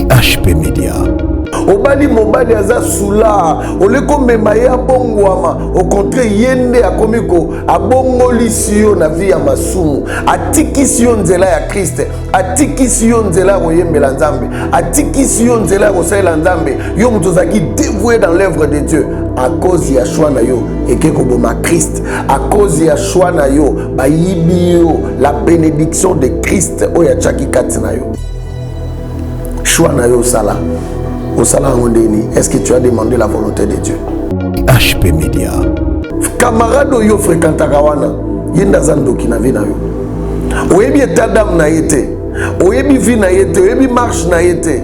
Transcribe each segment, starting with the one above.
HP Media. Obali mobali aza soula oleko mema ya bongwama au contraire yende akomiko abongolisi yo na vie ya masumu atikisi yo nzela ya Christ atikisi yo nzela koyembela Nzambe atikisi yo nzela kosalela Nzambe yo mutu zaki dévoué dans l'œuvre de Dieu à cause ya choix na yo ekeko boma Christ à cause ya choix na yo bayibi yo la bénédiction de Christ oya chaki kati na yo choix na yo sala. Est-ce que tu as demandé la volonté de Dieu? HP Media. Camarade yo fréquenta kawana yenda zandoki na vie na yo. Oyebi etadam na yete. Oyebi vie na yete, oyebi marche na yete.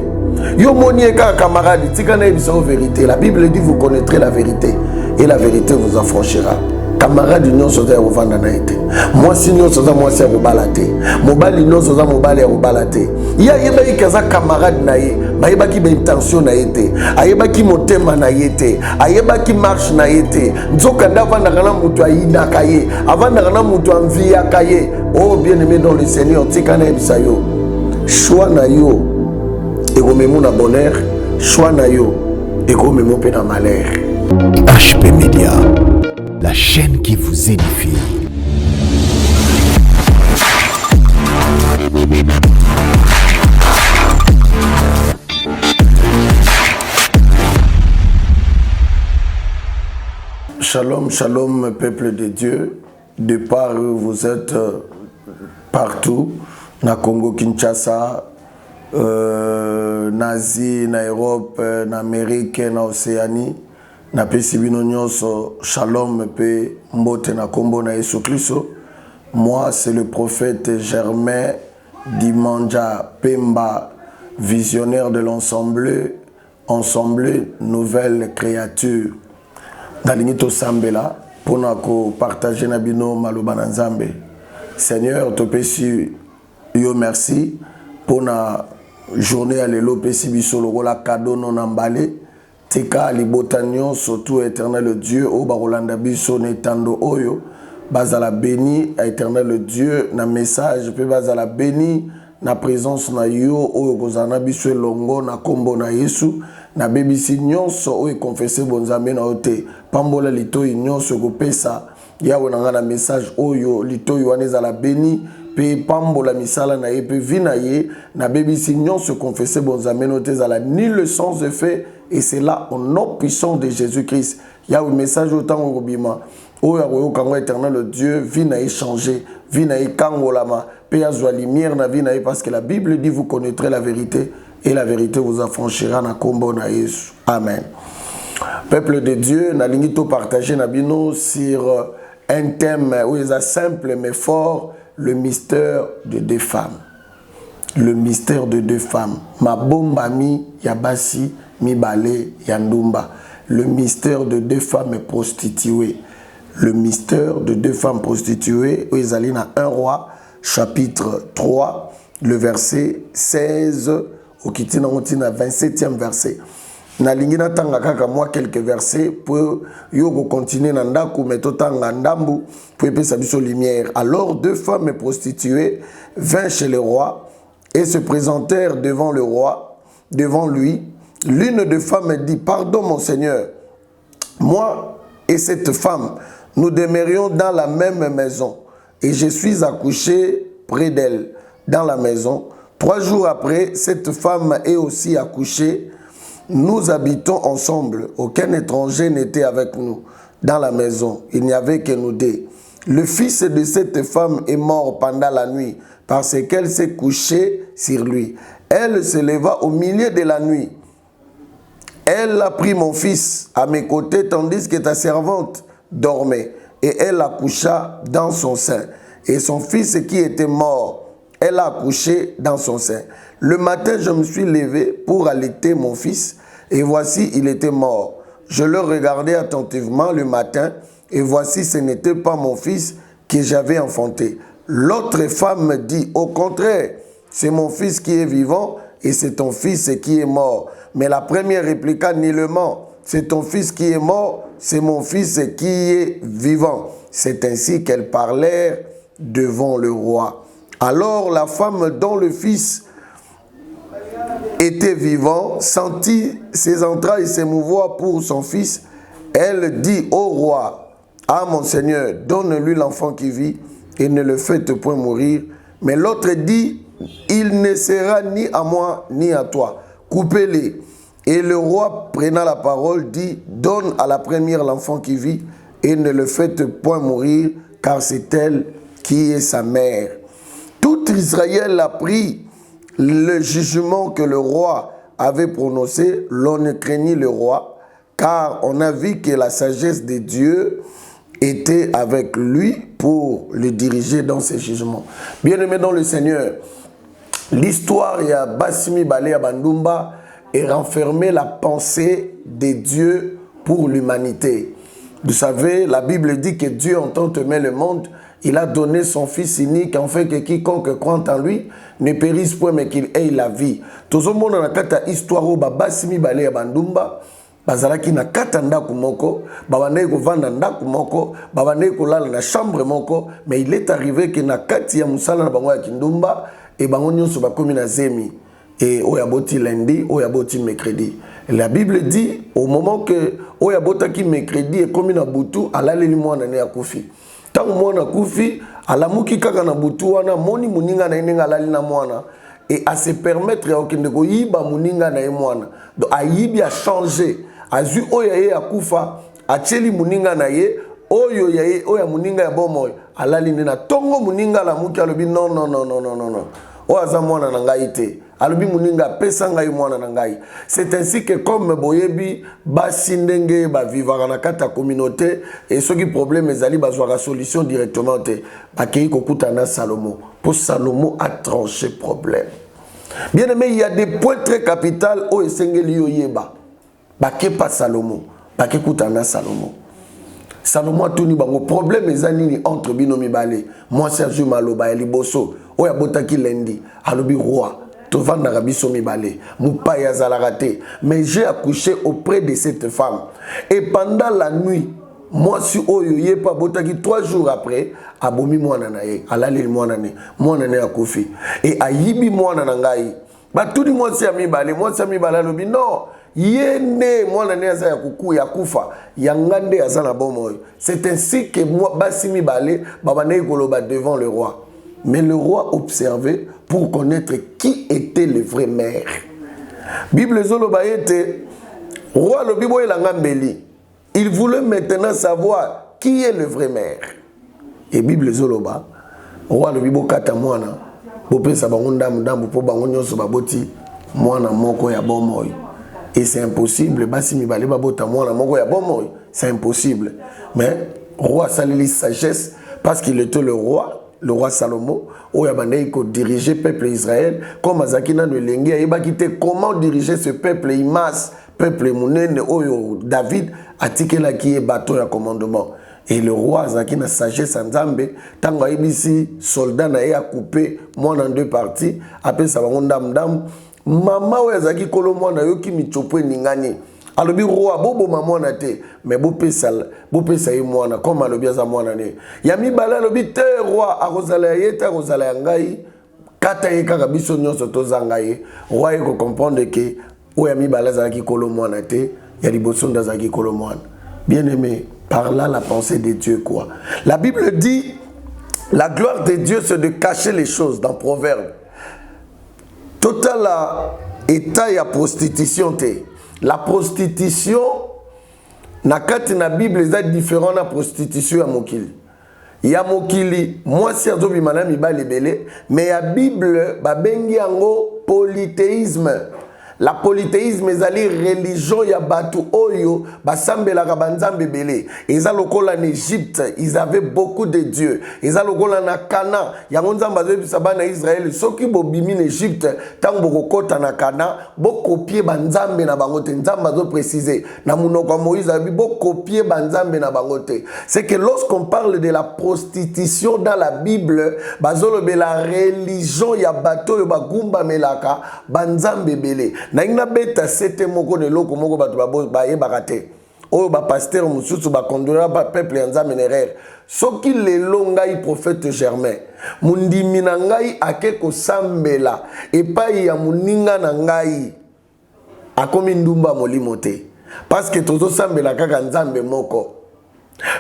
Yo monié ka camarade tika na biso vérité. La Bible dit vous connaîtrez la vérité et la vérité vous affranchira. Camarade union soza au vanda na yete. Moi si union soza moi c'est au balate. Mobali union soza mobali au balate. Ya yeba ikaza camarade na ye. Ayeba ki ba intention na yete. Ayeba ki motema na yete. Ayeba ki marche na yete. Nzoka ndavanda kana mutu ayida kaye. Avanda kana mutu amvia kaye. Oh bien-aimé dans le Seigneur, tika na ebisa yo. Choix na yo. Ego memo na bonheur. Choix na yo. Ego memo pe na malheur. HP Media. La chaîne qui vous édifie. Shalom, shalom, peuple de Dieu. De part où vous êtes partout, na Congo, Kinshasa, na Asie, na Europe, na Amérique, na Océanie. Na pesi bino nyonso shalom pe mbote na kombo na Yesu Kristo. Moi c'est le prophète Germain Dimanja Pemba, visionnaire de l'ensemble nouvelle créature. Nalingi to sambela pona ko partager na bino maloba na Nzambe. Seigneur to pesi yo merci pona journée à lelo pesi biso lokola cadeau non emballé. Tika libotanyo surtout éternel Dieu o barolanda biso netando oyo bazala béni éternel Dieu na message pe bazala béni na présence na yo oyo kozana biso longo na kombo na Yesu na bebisi nyonso oyo confesser bonzambe na ote pambola litoyi nyonso ko pesa yawe na ngana message oyo litoyi waneza la béni pe pambola misala na ye pe vina ye na bebisi nyonso confesser bonzambe na ote zala ni le sens de fait. Et c'est là au nom puissant de Jésus-Christ. Il y a un message autant au bima. Oh ya éternel Dieu vient à échanger, vient à ékangolama, paix à la lumière na vie na parce que la Bible dit vous connaîtrez la vérité et la vérité vous affranchira na kombo na Yesu. Amen. Peuple de Dieu, na lingito partager na bino sur un thème où il est simple mais fort, le mystère de deux femmes. Le mystère de deux femmes. Ma bombami yabasi Mibale Yandumba. Le mystère de deux femmes prostituées. Le mystère de deux femmes prostituées. Où ils allaient dans 1 Roi, chapitre 3, le verset 16, au Kitina 27e verset. Na lingina tanga kaka moi quelques versets pour yo continuer na ndaku metotanga ndambu pour epesa biso lumière. Alors deux femmes prostituées vinrent chez le roi et se présentèrent devant le roi, devant lui. L'une des femmes dit, pardon mon Seigneur, moi et cette femme, nous demeurions dans la même maison et je suis accouché près d'elle dans la maison. 3 jours après, cette femme est aussi accouchée. Nous habitons ensemble. Aucun étranger n'était avec nous dans la maison. Il n'y avait que nous deux. Le fils de cette femme est mort pendant la nuit parce qu'elle s'est couchée sur lui. Elle se leva au milieu de la nuit. Elle a pris mon fils à mes côtés tandis que ta servante dormait et elle accoucha dans son sein. Et son fils qui était mort, elle a accouché dans son sein. Le matin, je me suis levé pour allaiter mon fils et voici, il était mort. Je le regardais attentivement le matin et voici, ce n'était pas mon fils que j'avais enfanté. L'autre femme dit, au contraire, c'est mon fils qui est vivant et c'est ton fils qui est mort. Mais la première répliqua nullement, c'est ton fils qui est mort, c'est mon fils qui est vivant. C'est ainsi qu'elles parlèrent devant le roi. Alors la femme dont le fils était vivant, sentit ses entrailles s'émouvoir pour son fils. Elle dit au roi, ah mon Seigneur, donne-lui l'enfant qui vit et ne le faites point mourir. Mais l'autre dit, il ne sera ni à moi ni à toi. Coupez-les. Et le roi, prenant la parole, dit, donne à la première l'enfant qui vit et ne le faites point mourir, car c'est elle qui est sa mère. Tout Israël a pris le jugement que le roi avait prononcé. L'on ne craignit le roi, car on a vu que la sagesse de Dieu était avec lui pour le diriger dans ses jugements. Bien-aimé dans le Seigneur, l'histoire de Bassimi Balé à Bandumba est renfermée la pensée de Dieu pour l'humanité. Vous savez, la Bible dit que Dieu entend aimer le monde. Il a donné son Fils unique, afin que quiconque croit en lui ne périsse point, mais qu'il ait la vie. Tout le monde a une histoire où Bassimi Balé à Bandumba, bazalaki na kata ndaku moko, babandeki kovanda ndaku moko, babandeki kolala na chambre moko, mais il est arrivé que na kati ya musala na bango ya kindumba, et bango nyonso bakomi na zemi, et oyaboti lundi, oyaboti mercredi. La Bible dit, au moment que oyabotaki mercredi et komi na butu, alaleli mwana ne akufi. Tango mwana kufi, alamuki kaka na butu wana, moni muninga na inenga alali na mwana, et à se permettre ya okende ko yiba muninga na mwana. Donc ayibi a changé. Azu oya ye akufa, acheli muninga na ye, oyo ya ye, oya muninga ya bomoy, alali nena tongo muninga la muki alobi non non non non non non non. Oaza mwana na ngai te. Alobi muninga pesa ngai mwana na ngai. C'est ainsi que comme boyebi basi ndenge ba vivara na kata communauté et ceux qui problème ezali bazwa solution directement te. Bakei kokuta na Salomo. Pour Salomo a tranché problème. Bien aimé, il y a des points très capitaux au esengeli yo yeba. Baké pas Salomo, baké koutana Salomo. Salomo a tuni bango problème ezanini entre binomi balé. Moi Sergio Maloba eliboso, oya botaki lendi, alobi roi, to vanda rabiso mi balé, moupa ya zalarate. Mais j'ai accouché auprès de cette femme. Et pendant la nuit, moi si oyo ye pas botaki 3 jours après, abomi mwana na ye, alali mwana ne akufi. Et ayibi mwana na ngai. Ba tuni moi si ami balé, alobi non. Yende mwana ne aza ya kuku ya kufa yangande aza na bomoy. C'est ainsi que moi Bassimi Balé babane koloba devant le roi. Mais le roi observait pour connaître qui était le vrai maire. Bible zoloba était roi le bibo elanga mbeli. Il voulait maintenant savoir qui est le vrai maire. Et Bible zoloba roi le bibo kata mwana bopesa bango ndambu po bango nyonso baboti mwana moko ya bomoy. Et c'est impossible, Bassimi Balé babota mwana moko ya bomoy, c'est impossible. Mais roi salili sagesse parce qu'il était le roi Salomo, oya bandei ko diriger peuple Israël comme Azakina no lengi ayeba kité comment diriger ce peuple immense, peuple munene oyo David atikela ki e bateau ya commandement. Et le roi Azakina sagesse nzambe tango ayebisi soldat na ye a coupé mwana en 2 parties, après ça bango ndam Mama wezaki kolo mwana yoki michopwe ningani. Alobi roi bobo mwana te mais bopesa ye mwana comme alobi za mwana ne. Yami bala alobi te roi akozala ye te akozala ngai kata ye kaka biso nyonso tozanga ye. Roi ko comprendre que o yami bala zaki kolo mwana te ya liboso ndazaki kolo mwana. Bien-aimé, par là la pensée de Dieu quoi. La Bible dit la gloire de Dieu c'est de cacher les choses dans Proverbe. Total état ya prostitution te. La prostitution na kati na Bible est différent na prostitution ya mokili. Ya mokili moi si azobi manami ba lebele mais ya Bible ba bengi yango polythéisme. La polythéisme ezali religion ya batu oyo basambelaka banzambe belé. Eza lokola en Égypte, ils avaient beaucoup de dieux. Eza lokola na Canaan, yango nzamba zebisa bana Israël soki bobimi en Égypte, tango bokota na Canaan, bo copier banzambe na bangote, nzamba zo préciser. Na munoko Moïse abi bo copier banzambe na bangote. C'est que lorsqu'on parle de la prostitution dans la Bible, bazolo be la religion ya bato yo bagumba melaka banzambe belé. Na ina beta sete moko ne loko moko batu ba ye bakate. oyo ba pasteur mususu ba conduira ba peuple ya nzambe nerere soki lelo ngai prophète Germain mundimi na ngai ake kosambela epai ya muninga na ngai akomi ndumba molimo te parce que tozo sambela kaka nzambe moko.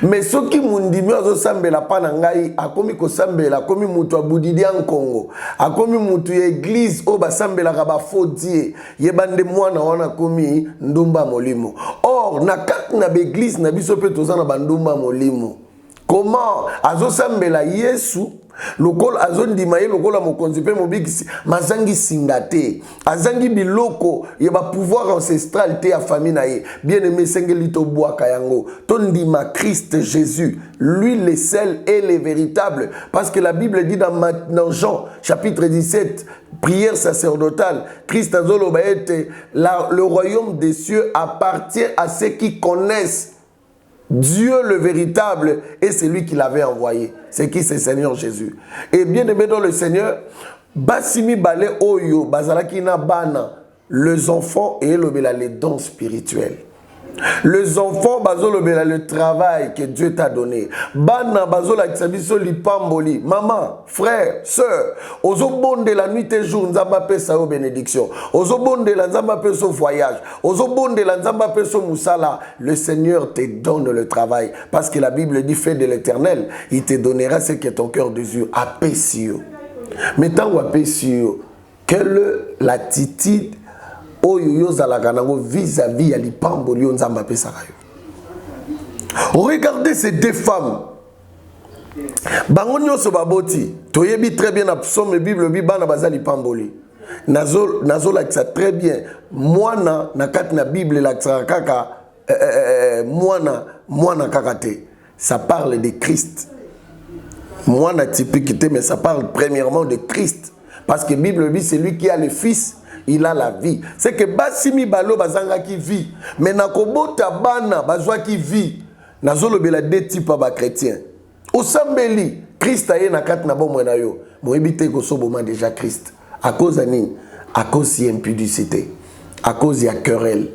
Mais soki mundimi azo sambela pa na ngai akomi kosambela akomi mutu abudidi en Congo akomi mutu ya église o basambela ka ba fodie yebande mwana wana komi ndumba molimo. Or na kati na l'église na biso pe tozana bandumba molimo. Comment azo sambela Yesu lokolo azondima ye lokola mokonzi pe mobikisi mazangi singate azangi biloko ye ba pouvoir ancestral te ya famille na ye bien aimé sengeli to boaka yango tondima Christ Jésus lui le seul et le véritable parce que la Bible dit dans Jean chapitre 17 prière sacerdotale Christ azoloba ete le royaume des cieux appartient à ceux qui connaissent Dieu le véritable et c'est lui qui l'avait envoyé. C'est qui? C'est Seigneur Jésus. Et bien aimé dans le Seigneur, Basimi Bale Oyo, Bazalakina Bana, les enfants et les dons spirituels. Les enfants, le travail que Dieu t'a donné. Bana, bazola kisabiso lipamboli. Maman, frère, soeur, ozo bonde la nuit et jour, nzamba pe sa bénédiction. Ozo bonde la nzamba pe so voyage. Ozo bonde la nzamba pe so musala. Le Seigneur te donne le travail. Parce que la Bible dit, fais de l'éternel. Il te donnera ce que ton cœur désire. Apesio. Mais tant ou apesio, quelle l'attitude vis-à-vis à l'ipambolio nzamba pesarayo. Regardez ces deux femmes. Bangonyo so baboti. Toyebi très bien na psaume Bible bi bana bazali pamboli. Nazo la ça très bien. Mwana na kat na Bible la kaka mwana kakate. Ça parle de Christ. Mwana typique mais ça parle premièrement de Christ parce que Bible dit c'est lui qui a le fils. Il a la vie. C'est que Basimi Balo bazanga qui vit. Mais nakobota bana bazwa qui vit. Nazolo bela deux types ba chrétiens. Osambeli Christ aye na kat na bomwe na yo. Moebite ko soboma déjà Christ. À cause ani, à cause d'impudicité, à cause ya querelle,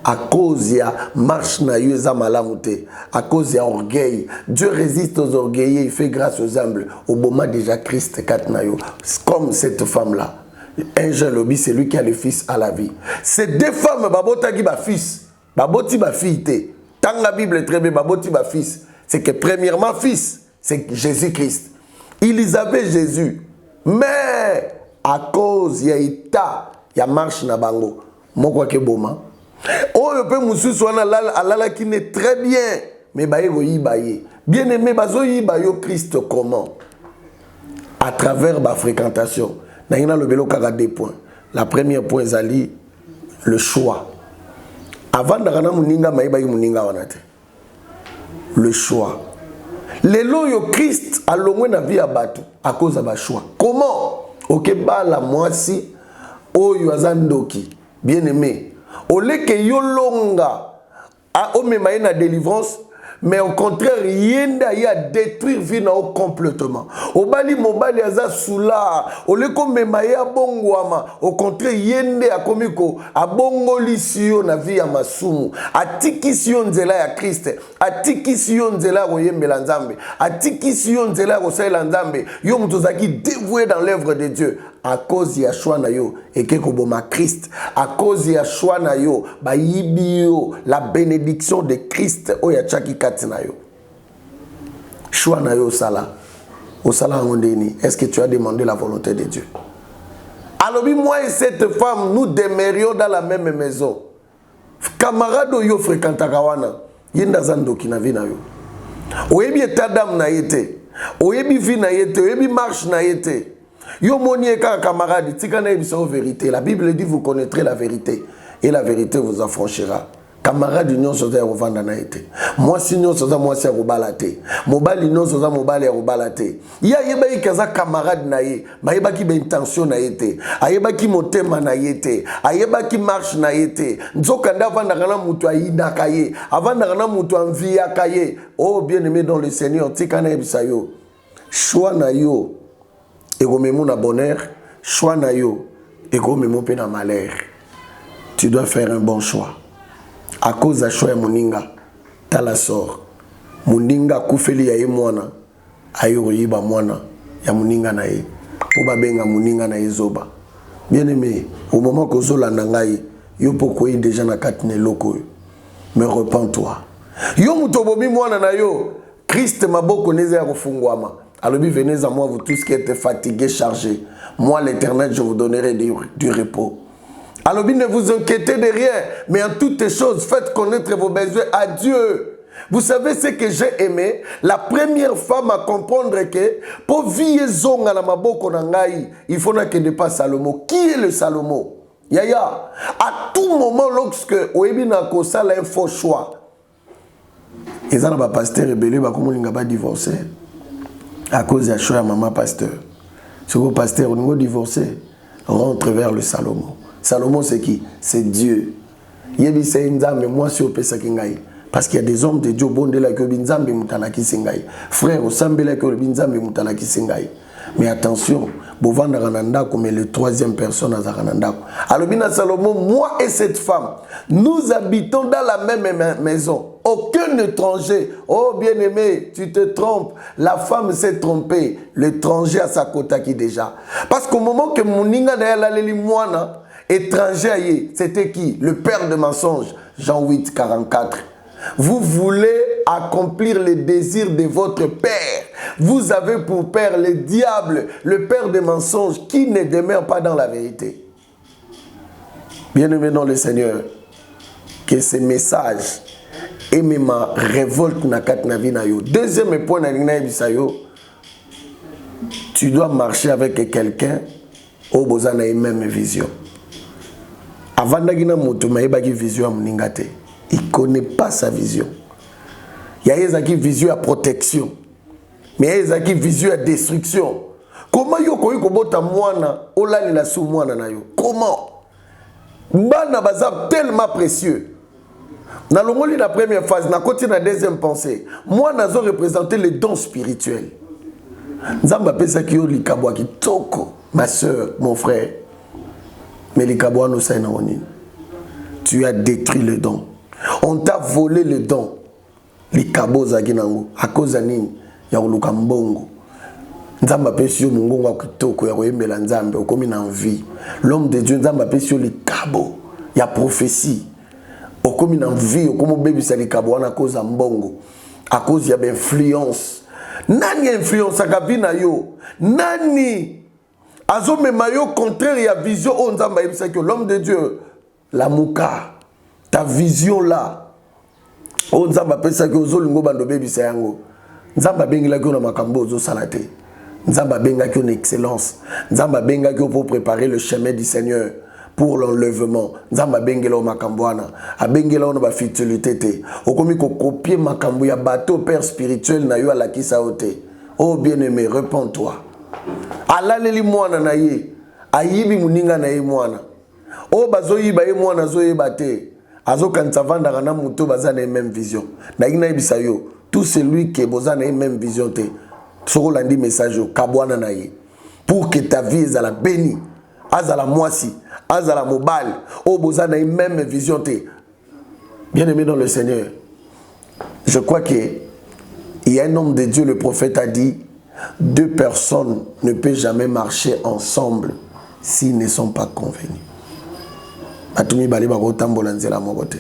à cause ya marche na yo za malamute, à cause ya orgueil. Dieu résiste aux orgueilleux, il fait grâce aux humbles. Oboma déjà Christ kat na yo. Comme cette femme là. Un jeune lobby, c'est lui qui a le fils à la vie. Ces deux femmes, babota qui ba fils, baboti ba fille. Tant la Bible est très bien, baboti ba fils. C'est que premièrement fils, c'est Jésus-Christ. Ils avaient Jésus, mais à cause y a ita, y a marche na bango. Moi quoi que boma. Oh le peu musu soana alala qui n'est très bien, mais baye goyi baye. Bien aimé bazo yi bayo Christ comment? À travers ma fréquentation. Naina le belo kaka 2 points. La première point zali le choix. Avant d'arana muninga maïba muninga wanate. Le choix. Lelo yo Christ a longwe na vie abatu à cause de ba choix. Comment? Ok ba la moisi oyo azandoki. Bien aimé. Oleke yo longa a omemaye na délivrance. Mais au contraire, yenda y a détruire vie complètement. Obali mobali aza soula, ole comme maya bongwama. Au contraire, yende a komiko a bongolisio na vie ya masumu. Atikisio nzela ya Christ, atikisio nzela ko yembela nzambe, atikisio nzela ko saila nzambe. Yo mutozaki dévoué dans l'œuvre de Dieu. À cause ya choix na yo et que koboma Christ à cause ya choix na yo ba yibio la bénédiction de Christ o ya chaki katina yo choix na yo sala au sala ngondeni. Est-ce que tu as demandé la volonté de Dieu? Alors moi et cette femme nous demeurions dans la même maison. Camarade yo fréquentaka wana yenda zando kina vina yo oyebi etadam na yete oyebi vi na yete oyebi marche na yete. Yo monier ka camarade, tikana ebisa vérité. La Bible dit vous connaîtrez la vérité et la vérité vous affranchira. Camarade union soza rovanda na été. Moi sinon soza moi c'est robalate. Mobali non soza mobali robalate. Ya yeba ikaza camarade na ye, mayeba ki be intention na été. Ayeba ki motema na été. Ayeba ki marche na été. Nzoka ndavanda kana mutu ayida kaye. Avanda kana mutu envia kaye. Oh bien-aimé dans le Seigneur, tikana ebisa yo. Choix na yo. Ego memo na bonheur, choix na yo, ego memo pe na malheur. Tu dois faire un bon choix. À cause de choix moninga, tala sort muninga kufeli ya ye mwana ayo yiba mwana ya muninga na ye po babenga muninga na ye zoba. Bien aimé, au moment que zolanda ngai yo poko yi déjà na kati ne loko mais repens-toi. Yo mutobomi mwana na yo Christ maboko neza ya kufungwama. Alobi venez à moi vous tous qui êtes fatigués chargés, moi l'Éternel je vous donnerai du repos. Alobi ne vous inquiétez de rien, mais en toutes choses faites connaître vos besoins à Dieu. Vous savez ce que j'ai aimé? La première femme à comprendre que pour vivre zonga na maboko na ngai, il faut que ne pas Salomo. Qui est le Salomo? Yaya, à tout moment lorsque oyebi na ko sala un faux choix. Ils ont un pasteur rebelle ba comme linga ba divorcer à cause du choix de maman pasteur. Ce que pasteur on va divorcer, rentre vers le Salomo. Salomo c'est qui? C'est Dieu. Yebi c'est nzambe moi si opesa kingai. Parce qu'il y a des hommes de Dieu bon de la que binzambe mutalaki sengai. Frère au sambela que binzambe mutalaki sengai. Mais attention, bovanda rananda comme le troisième personne à Zarananda. Alors bina Salomon, moi et cette femme, nous habitons dans la même maison. Aucun étranger. Oh bien-aimé, tu te trompes. La femme s'est trompée. L'étranger a sa quota qui déjà. Parce qu'au moment que Moninga n'a pas moana, étranger, c'était qui? Le père de mensonge. Jean 8, 44. Vous voulez accomplir les désirs de votre père. Vous avez pour père le diable, le père des mensonges qui ne demeure pas dans la vérité. Bien-aimé dans le Seigneur, que ces messages et même ma révolte na kat na vie na yo. Deuxième point na lingna bisayo, tu dois marcher avec quelqu'un au besoin na même vision. Avant d'agina moto maïba qui vision mningate. Il connaît pas sa vision. Il y a une vision à protection. Mais il y a une vision à destruction. Comment yo koyi kobota mwana olali la sou mwana na yo? Comment? Bana bazab tellement précieux. Dans le monde de la première phase, na côté la deuxième pensée, moi nazo représenter les dons spirituels. Nzamba pesa ki yo likabwa ki toko, ma soeur, mon frère. Mais likabwa no sa na oni. Tu as détruit le don. On t'a volé le don. Likabo za ginango à cause de nini ya kuluka mbongo. Nzamba pesi yo mungongo wa kitoko ya koyembela nzambe okomi na envie. L'homme de Dieu nzamba pesi yo likabo ya prophétie. Okomi na envie okomo bebisa likabo wana cause ya mbongo. À cause ya influence. Nani influence akabina yo? Nani azomema yo contraire ya vision o nzamba yebisa que l'homme de Dieu la muka ta vision là. O nzamba pesa ke ozolingo bando bebisa yango. Nzamba bengila ke na makambo ozo salate. Nzamba benga ke une excellence. Nzamba benga ke pour préparer le chemin du Seigneur pour l'enlèvement. Nzamba bengela o makambo wana. A bengela ona ba fidélité te. Okomi ko copier makambo ya bateau père spirituel na yo ala kisa ote. Oh bien-aimé, repens-toi. Alaleli mwana na ye. Ayibi muninga na ye mwana. Oh bazoyiba ye mwana zoyeba te. Azo kansavanda kana muto bazana même vision. Na ina ibisa yo, tout celui qui bozana même vision te. Soko landi message yo kabwana na ye. Pour que ta vie ezala béni, azala mwasi, azala mobile, o bozana même vision te. Bien-aimé dans le Seigneur. Je crois que il y a un homme de Dieu, le prophète a dit, deux personnes ne peuvent jamais marcher ensemble s'ils ne sont pas convenus. Atumi bali ba ko tambola nzela mokote.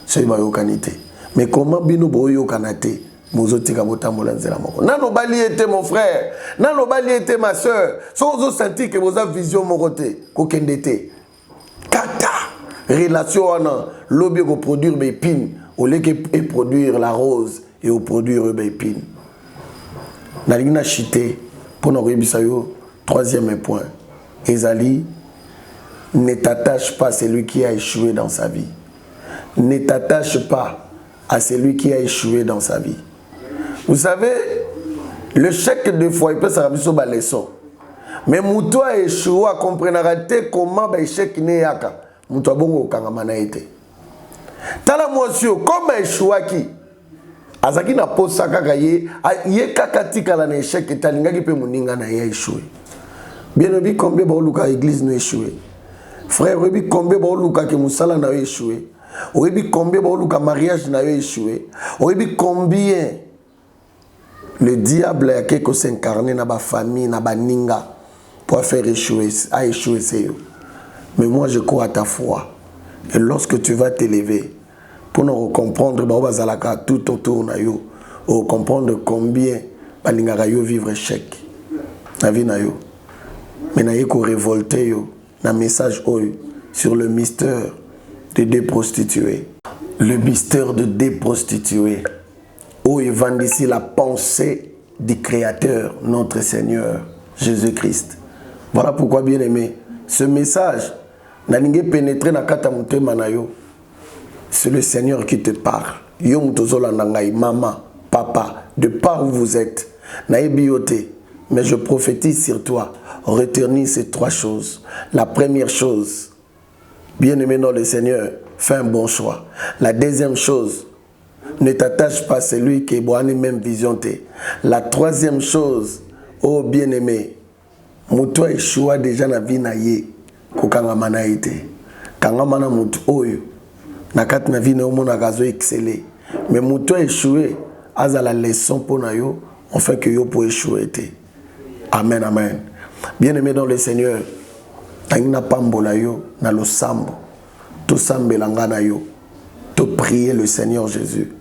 So ba yo kanite. Mais comment bino boyo kanate? Mozotika bo tambola nzela moko. Nano bali était mon frère. Nano bali était ma soeur. So zo senti que vous avez vision mokote ko kendete. Kata relation ana lobby ko produire be épines au lieu que produire la rose et au produire be épines. Na lingna chité pour no rebisa yo troisième point. Ezali ne t'attache pas à celui qui a échoué dans sa vie. Ne t'attache pas à celui qui a échoué dans sa vie. Vous savez, le chèque de fois, il peut s'arrêter sur la leçon. Mais Moutou a échoué à comprendre comment l'échec n'est pas. Moutou a bon au Kangamana été. Tala monsieur, comme échoué qui Azaki na posa kakaye, ye kakati kala na échec et talinga qui peut mouninga na échoué. Bien entendu, combien de l'église n'a échoué? Frère, combien de Luka que Moussala n'a échoué? Oyebi combien le mariage n'a échoué. Oyebi combien le diable a quelque s'incarner dans ma famille, dans ma ninga pour faire échouer, à échouer. Mais moi je crois à ta foi. Et lorsque tu vas t'élever, pour nous comprendre, tout autour de nous, pour comprendre combien nous vivre échec. La vie na yo. Mais nous avons révolté un message sur le mystère de déprostituer. Le mystère de déprostituer. Où il vend ici la pensée du Créateur, notre Seigneur, Jésus-Christ. Voilà pourquoi, bien aimé, ce message n'a pas pénétré dans le manayo. C'est le Seigneur qui te parle. Maman, papa, de part où vous êtes, mais je prophétise sur toi. Retenez ces trois choses. La première chose, bien aimé dans le Seigneur, fais un bon choix. La deuxième chose, ne t'attache pas à celui qui est même vision. La troisième chose, oh bien aimé, Moutoua échoua déjà na vie na ye, kokanga mana ite. Kanga mana mutu oyo, nakat na vie na omo na gazo excellé. Mais Moutoua échoué, aza la leçon pour na yo, on fait que yo pour échouer. Amen, amen. Bien aimé dans le Seigneur, na pambola yo, na lo sambo, to sambelanga na yo, to prier le Seigneur Jésus,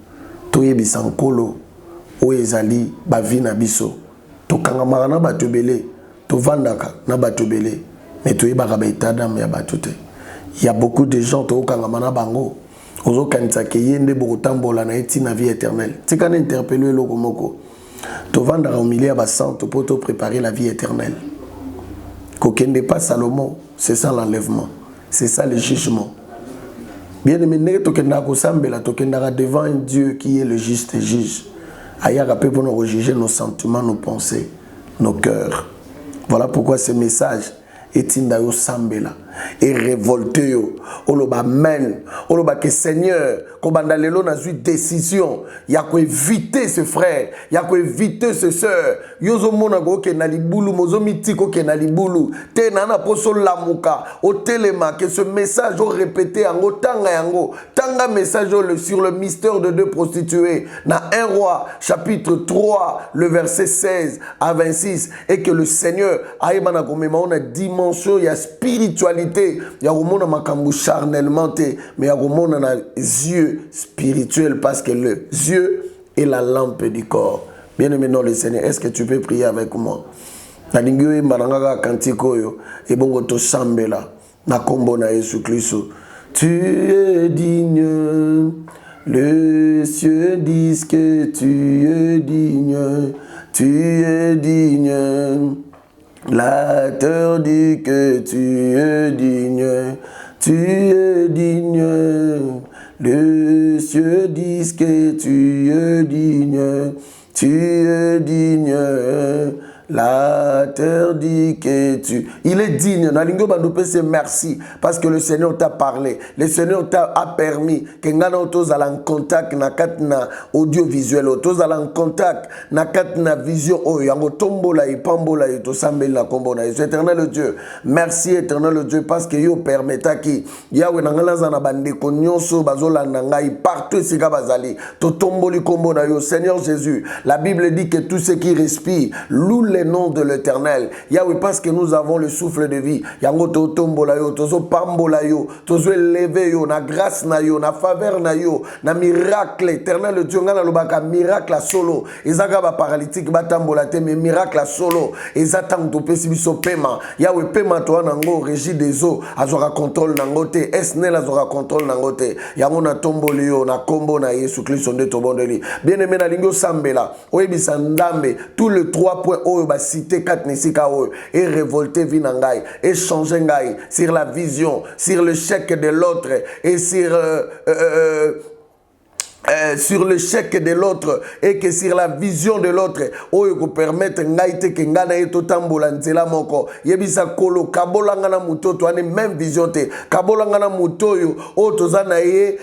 to yebisankolo, o ezali, ba vie na biso, to kangamara na batubele, to vandaka na batubele, mais to yebaka ba itadam ya batute. Il y a beaucoup de gens to kangamana bango, ozo kanisa ke yende bokotambola na eti na vie éternelle. Tikana interpeller loko moko. To vandaka au milieu ba santo pour te préparer la vie éternelle. Kokende pas Salomon, c'est ça l'enlèvement, c'est ça le jugement. Bien aimé, tokenda ko sambela, tokenda devant un Dieu qui est le juste juge. Ayaka peut pour nous juger nos sentiments, nos pensées, nos cœurs. Voilà pourquoi ce message est indayo sambela et révolté yo. Oloba men, oloba que Seigneur, kobanda lelo na zui décision, ya ko éviter ce frère, ya ko éviter ce sœur. Yozo mona go ke na libulu, mozo mitiko ke na libulu. Te nana poso lamuka, o telema que ce message o répété en tanga yango. Tanga message sur le mystère de deux prostituées na 1 Roi chapitre 3 le verset 16 à 26 et que le Seigneur aïmana komema on a dimension ya spiritualité. Il y a un makambu charnellement, mais il y a un yeux spirituel parce que le yeux est la lampe du corps. Bien aimé dans le Seigneur, est-ce que tu peux prier avec moi? Na lingui maranga kantiko yo et bongo to sambela na kombo na Jésus Christ. Tu es digne, les cieux disent que tu es digne, tu es digne. La terre dit que tu es digne, tu es digne. Les cieux disent que tu es digne, tu es digne. La terre dit que tu... Il est digne. Nalingo Bandopé, c'est merci. Parce que le Seigneur t'a parlé. Le Seigneur t'a permis que ngana autos à en contact na katna audiovisuel. Autos à en contact na katna vision. Oh, yango tombola y pambola y to sambel la kombona. Éternel Dieu. Merci éternel Dieu parce que yo permetta ki yawe nangala zana bande konyonso bazola nangai partout sika bazali. To tomboli kombona yo Seigneur Jésus. La Bible dit que tout ce qui respire loue les noms de l'Éternel. Yahweh, parce que nous avons le souffle de vie. Yango to tombola yo, tozo pambola yo, tozo élevé yo, na grâce na yo, na faveur na yo, na miracle éternel Dieu ngana lobaka miracle a solo. Ezaka ba paralytique ba tambola te mais miracle a solo. Ezatang to pesi biso pema. Yahweh pema to nango régie des eaux, azora contrôle nango te, esnel azora contrôle nango te. Yango na tomboli yo, na kombo na Jésus Christ onde to bondeli. Bien-aimé na lingo sambela, oyebisa ndambe, tous les 3 points cité 4 nisika et révolté vinangai et changer ngai sur la vision, sur le chèque de l'autre et sur sur le chèque de l'autre et que sur la vision de l'autre oyo ko permettre ngaite ke ngana eto tambola nzela moko yebisa kolo kabolanga na mutoto ane même vision te kabolanga na mutoyo o tozana ye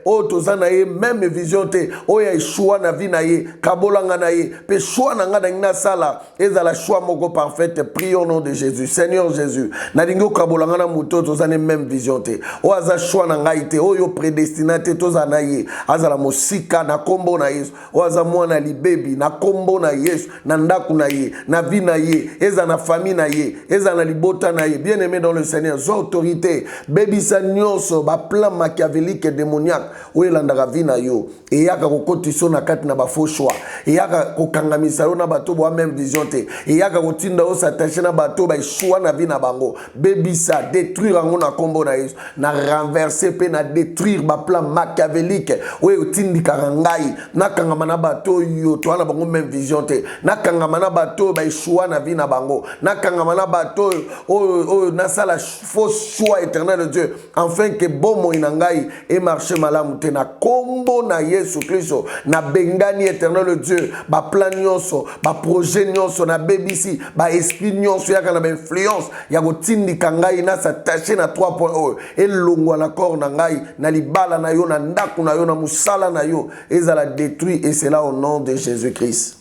o tozana ye même vision te oya choix na vie na ye kabolanga na ye pe choix na ngana ngina sala ezala choix moko parfaite. Prions au nom de Jésus. Seigneur Jésus na dingo kabolanga na mutoto tozana même vision te o aza choix na ngaite oyo prédestiné tozana ye azala mosika na kombo na Yesu oaza mwana libebi na kombo na Yesu na ndaku na ye na vie na ye eza na famille na ye eza na libota na ye. Bien aimé dans le Seigneur, zo autorité bebisa nyonso ba plan machiavélique démoniaque oyelandaka vie na yo eyaka kokotisa na kati na ba faux choix eyaka kokangamisa yo na bato bo même vision te eyaka kotinda o s'attacher na bato ba choix na vie na bango bebisa détruire yango na kombo na Yesu na renverser pe na détruire ba plan machiavélique oye otindi karangai nakangama na bato yo to na bango même vision te nakangama na bato ba choix na vie na bango nakangama na bato o na sala faux choix éternel de Dieu afin que bomo inangai et marcher malamu te na kombo na Yesu Kristo na bengani éternel de Dieu ba plan nyonso ba projet nyonso na bebisi ba esprit nyonso yaka na ba influence ya kotindi kangai na s'attacher na 3 points et longwa na corps na ngai na libala na yo na ndaku na yo na musala na yo ezala détruit et c'est là au nom de Jésus-Christ.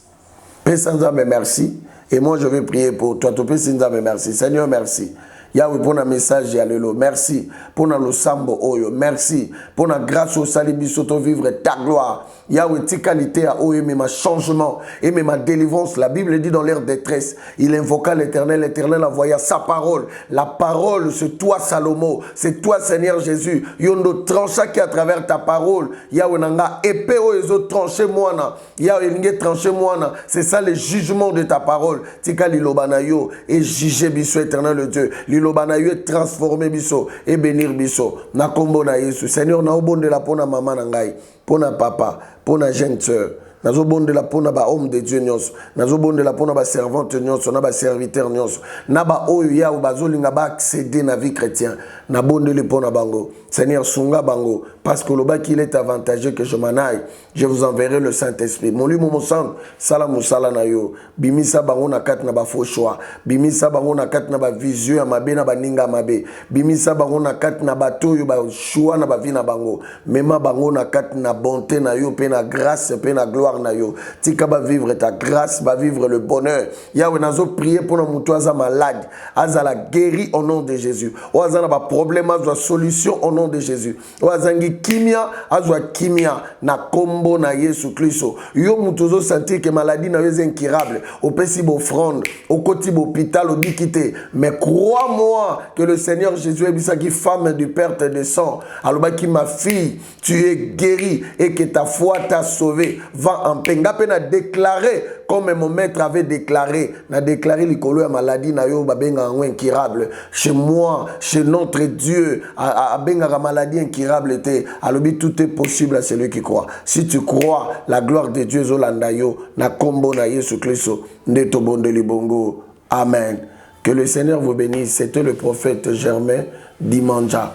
Père Saint-Zame, merci. Et moi je vais prier pour toi. Père Saint-Zame, merci. Seigneur, merci. Yahweh pour un message alléluia. Merci pour le sambo oyo. Merci pour la grâce au salibi soto vivre ta gloire. Yahweh ti qualité à oyo mais ma changement et mais ma délivrance. La Bible dit dans leur détresse, il invoqua l'Éternel, l'Éternel envoya sa parole. La parole, c'est toi Salomon, c'est toi Seigneur Jésus. Yondo trancha qui à travers ta parole. Yahweh nanga épée oyo tranché moana. Yahweh nge tranché moana. C'est ça le jugement de ta parole. Tika lilobana yo et juger biso éternel le Dieu. Lilobana yo transformer biso et bénir biso. Na kombo na Yesu. Seigneur na obonde la pona maman nangai, pona papa, pona jeune sœur. Nazo bonde la pona ba homme de Dieu nyos. Nazo bonde la pona ba servante nyos, na ba serviteur nyos. Na ba oyo ya ou bazolinga ba accéder na vie chrétien. Na bonde le pona bango. Seigneur sunga bango parce que le bas qu'il est avantageux que je m'en aille. Je vous enverrai le Saint-Esprit. Mon lui mon sang salamu sala na yo. Bimisa bango na kat na ba faux choix. Bimisa bango na kat na ba vision mabe na ba ninga mabe. Bimisa bango na kat na ba toyo ba choix na ba vie na bango. Mema bango na kat na bonté na yo pe na grâce pe na gloire na yo. Tika ba vivre ta grâce, ba vivre le bonheur. Yahweh nazo prier pour nos mutoaza malade. Azala guéri au nom de Jésus. Oazana ba problème azwa solution au nom de Jésus. Oazangi kimia azwa kimia na kombo na Yesu Kristo. Yo mutozo sentir que maladie na yo est incurable. Au pesi bo offrande, au côté hôpital au dikité. Mais crois-moi que le Seigneur Jésus est bisaki femme de perte de sang. Alors qui ma fille, tu es guérie et que ta foi t'a sauvé. Va en paix. Nga pe na déclaré comme mon maître avait déclaré. Na déclaré l'icolo ya maladie na yo babenga ngo incurable. Chez moi, chez notre Dieu, a benga maladie incurable te. Alors tout est possible à celui qui croit. Si tu crois, la gloire de Dieu zolanda yo na kombo na Yesu Kristo ndeto bonde libongo. Amen. Que le Seigneur vous bénisse. C'était le prophète Germain Dimanja,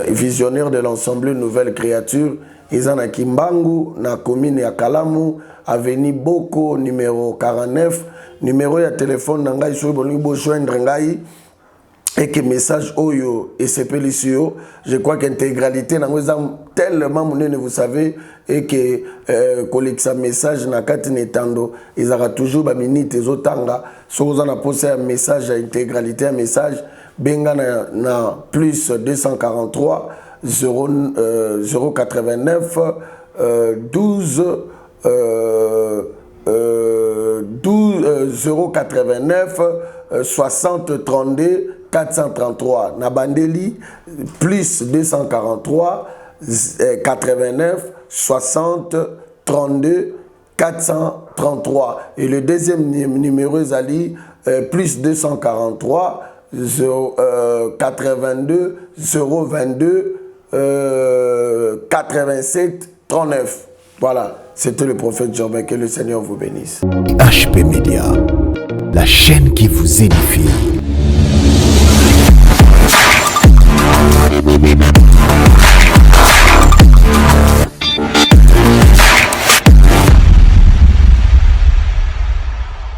visionnaire de l'ensemble Nouvelle Créature. Izana Kimbangu, na commune ya Kalamu, avenue Boko, numéro 49. Numéro ya téléphone nangai so boni bo joindre ngai. Et que message oyo et c'est pelisio, je crois qu'intégralité nango tellement monene vous savez et que collecte message na kati netando ils aura toujours ba minute ezotanga so vous en a posé un message à intégralité un message benga na plus 243 089 12 089 60 32 433 Nabandeli plus 243 89 60 32 433 et le deuxième numéro Zali plus 243 82 022 87 39. Voilà, c'était le prophète Germain. Que le Seigneur vous bénisse. HP Media, la chaîne qui vous édifie.